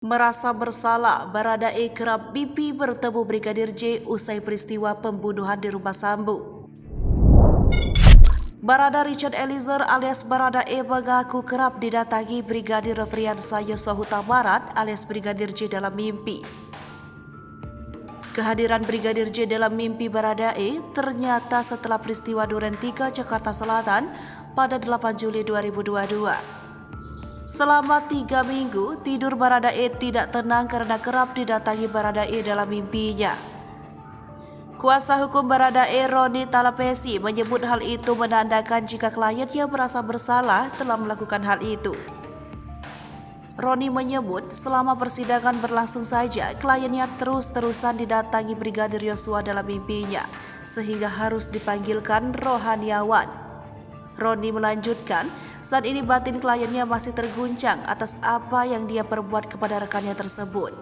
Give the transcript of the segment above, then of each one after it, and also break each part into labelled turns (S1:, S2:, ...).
S1: Merasa bersalah, Baradae kerap mimpi bertemu Brigadir J usai peristiwa pembunuhan di rumah Sambo. Barada Richard Eliezer alias Baradae mengaku kerap didatangi Brigadir Nofriansah Yosua Huta Barat alias Brigadir J dalam mimpi. Kehadiran Brigadir J dalam mimpi Baradae ternyata setelah peristiwa Duren 3 Jakarta Selatan pada 8 Juli 2022. Selama 3 minggu, tidur Baradae tidak tenang karena kerap didatangi Baradae dalam mimpinya. Kuasa hukum Baradae, Roni Talapesi, menyebut hal itu menandakan jika kliennya merasa bersalah telah melakukan hal itu. Roni menyebut selama persidangan berlangsung saja, kliennya terus-terusan didatangi Brigadir Yosua dalam mimpinya, sehingga harus dipanggilkan rohaniawan. Roni melanjutkan, saat ini batin kliennya masih terguncang atas apa yang dia perbuat kepada rekannya tersebut.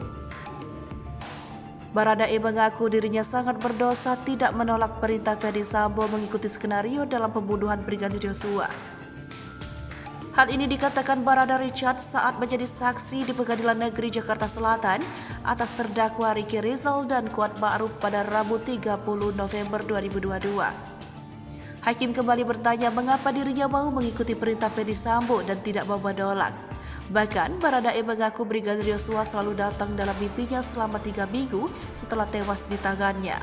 S1: Baradae mengaku dirinya sangat berdosa tidak menolak perintah Ferdy Sambo mengikuti skenario dalam pembunuhan Brigadir Yosua. Hal ini dikatakan Barada Richard saat menjadi saksi di Pengadilan Negeri Jakarta Selatan atas terdakwa Ricky Rizal dan Kuat Ma'ruf pada Rabu 30 November 2022. Hakim kembali bertanya mengapa dirinya mau mengikuti perintah Ferdy Sambo dan tidak mau menolak. Bahkan Baradae mengaku Brigadir Yosua selalu datang dalam mimpinya selama 3 minggu setelah tewas di tangannya.